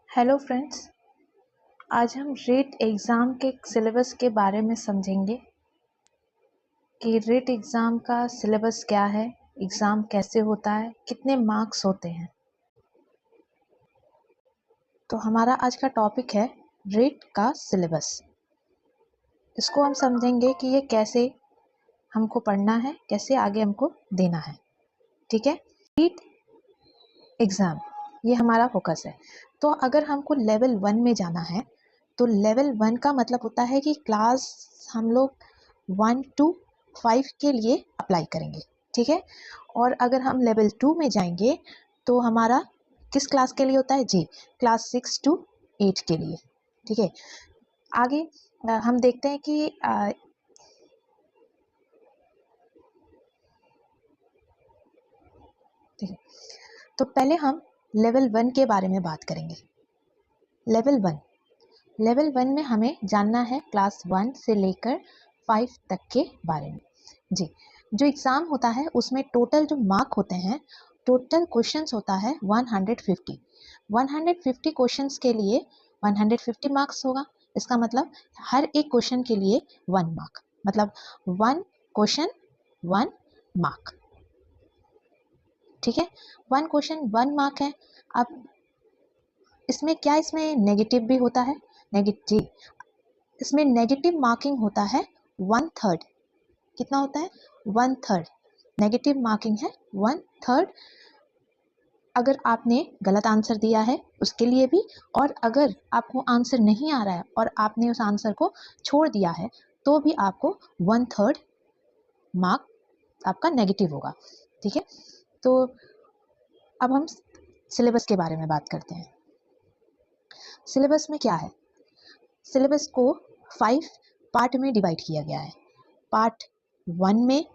Hello friends, आज हम rate exam के सिलेबस के बारे में समझेंगे कि रेट एग्ज़ाम का सिलेबस क्या है, एग्ज़ाम कैसे होता है, कितने मार्क्स होते हैं। तो हमारा आज का टॉपिक है रेट का सिलेबस। इसको हम समझेंगे कि ये कैसे हमको पढ़ना है, कैसे आगे हमको देना है। ठीक है, रेट एग्ज़ाम ये हमारा फोकस है। तो अगर हमको लेवल 1 में जाना है तो लेवल 1 का मतलब होता है कि क्लास हम लोग 1 to 5 के लिए अप्लाई करेंगे। ठीक है, और अगर हम लेवल 2 में जाएंगे तो हमारा किस क्लास के लिए होता है जी, क्लास 6 to 8 के लिए। ठीक है, आगे हम देखते हैं कि ठीक है, तो पहले हम लेवल 1 के बारे में बात करेंगे। लेवल 1 में हमें जानना है क्लास 1 से लेकर 5 तक के बारे में। जी, जो एग्ज़ाम होता है उसमें टोटल जो मार्क होते हैं, टोटल क्वेश्चंस होता है 150। 150 क्वेश्चंस के लिए 150 मार्क्स होगा। इसका मतलब हर एक क्वेश्चन के लिए 1 मार्क, मतलब 1 क्वेश्चन 1 मार्क। ठीक है, 1 क्वेश्चन 1 मार्क है। अब इसमें नेगेटिव भी होता है। नेगेटिव, इसमें नेगेटिव मार्किंग होता है 1/3। कितना होता है? 1/3 नेगेटिव मार्किंग है, 1/3। अगर आपने गलत आंसर दिया है उसके लिए भी, और अगर आपको आंसर नहीं आ रहा है और आपने उस आंसर को छोड़ दिया है तो भी आपको 1/3 मार्क आपका नेगेटिव होगा। ठीक है, तो अब हम सिलेबस के बारे में बात करते हैं। सिलेबस में क्या है? सिलेबस को 5 पार्ट में डिवाइड किया गया है। पार्ट 1 में,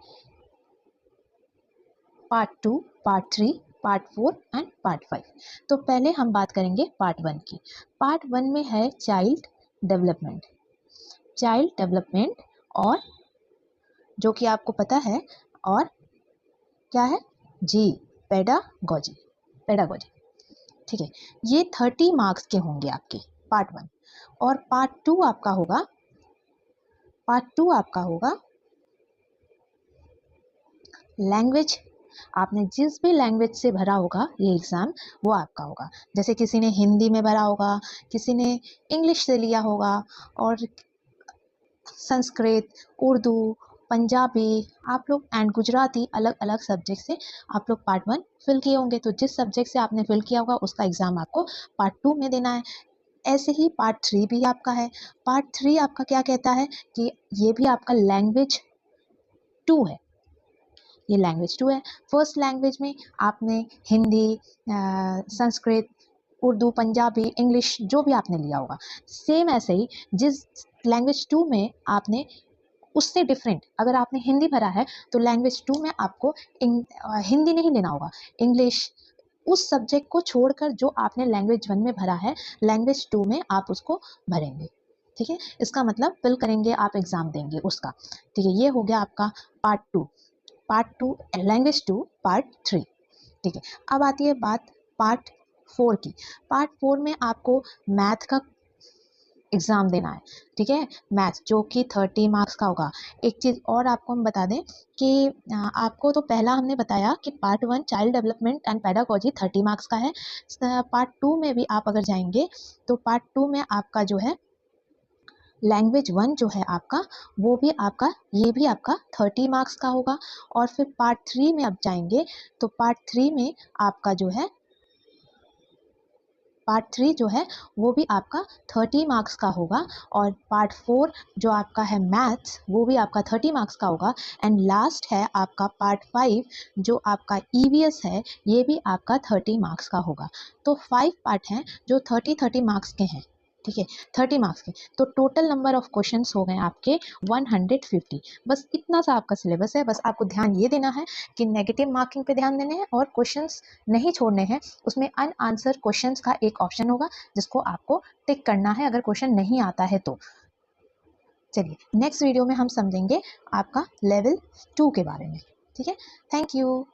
part 2, part 3, part 4 and part 5। तो पहले हम बात करेंगे पार्ट 1 की। पार्ट 1 में है चाइल्ड डेवलपमेंट। चाइल्ड डेवलपमेंट, और जो कि आपको पता है, और क्या है जी, पेडागोजी। पेडागोजी, ठीक है। ये 30 मार्क्स के होंगे आपके पार्ट 1। और पार्ट 2 आपका होगा, लैंग्वेज। आपने जिस भी लैंग्वेज से भरा होगा ये एग्ज़ाम, वो आपका होगा। जैसे किसी ने हिंदी में भरा होगा, किसी ने इंग्लिश से लिया होगा, और संस्कृत, उर्दू, पंजाबी, आप लोग एंड गुजराती, अलग अलग सब्जेक्ट से आप लोग पार्ट 1 फिल किए होंगे। तो जिस सब्जेक्ट से आपने फिल किया होगा उसका एग्ज़ाम आपको पार्ट 2 में देना है। ऐसे ही पार्ट 3 भी आपका है। पार्ट 3 आपका क्या कहता है कि ये भी आपका लैंग्वेज 2 है। ये लैंग्वेज 2 है। फर्स्ट लैंग्वेज में आपने हिंदी, संस्कृत, उर्दू, पंजाबी, इंग्लिश जो भी आपने लिया होगा, सेम ऐसे ही जिस लैंग्वेज 2 में आपने, उससे डिफरेंट अगर आपने हिंदी भरा है तो लैंग्वेज 2 में आपको हिंदी नहीं लेना होगा, इंग्लिश, उस सब्जेक्ट को छोड़कर जो आपने लैंग्वेज 1 में भरा है, लैंग्वेज 2 में आप उसको भरेंगे। ठीक है, इसका मतलब फिल करेंगे, आप एग्ज़ाम देंगे उसका। ठीक है, ये हो गया आपका पार्ट 2। Part 2 language 2, part 3। ठीक है, अब आती है बात पार्ट 4 की। पार्ट 4 में आपको मैथ का एग्ज़ाम देना है। ठीक है, मैथ जो कि 30 मार्क्स का होगा। एक चीज़ और आपको हम बता दें कि आपको तो पहला हमने बताया कि part 1 child development and pedagogy 30 marks का है। पार्ट 2 में भी आप अगर जाएंगे तो पार्ट 2 में आपका जो है लैंग्वेज 1 जो है आपका, वो भी आपका, ये भी आपका 30 मार्क्स का होगा। और फिर पार्ट 3 में आप जाएंगे तो पार्ट 3 में आपका जो है, पार्ट 3 जो है वो भी आपका 30 मार्क्स का होगा। और पार्ट 4 जो आपका है मैथ्स, वो भी आपका 30 मार्क्स का होगा। एंड लास्ट है आपका पार्ट 5 जो आपका ईवीएस है, ये भी आपका 30 मार्क्स का होगा। तो 5 पार्ट हैं जो 30 मार्क्स के हैं। ठीक है, 30 मार्क्स के। तो टोटल नंबर ऑफ क्वेश्चंस हो गए आपके 150। बस इतना सा आपका सिलेबस है। बस आपको ध्यान ये देना है कि नेगेटिव मार्किंग पे ध्यान देने हैं और क्वेश्चंस नहीं छोड़ने हैं। उसमें अनआंसर क्वेश्चंस का एक ऑप्शन होगा जिसको आपको टिक करना है अगर क्वेश्चन नहीं आता है तो। चलिए नेक्स्ट वीडियो में हम समझेंगे आपका लेवल 2 के बारे में। ठीक है, थैंक यू।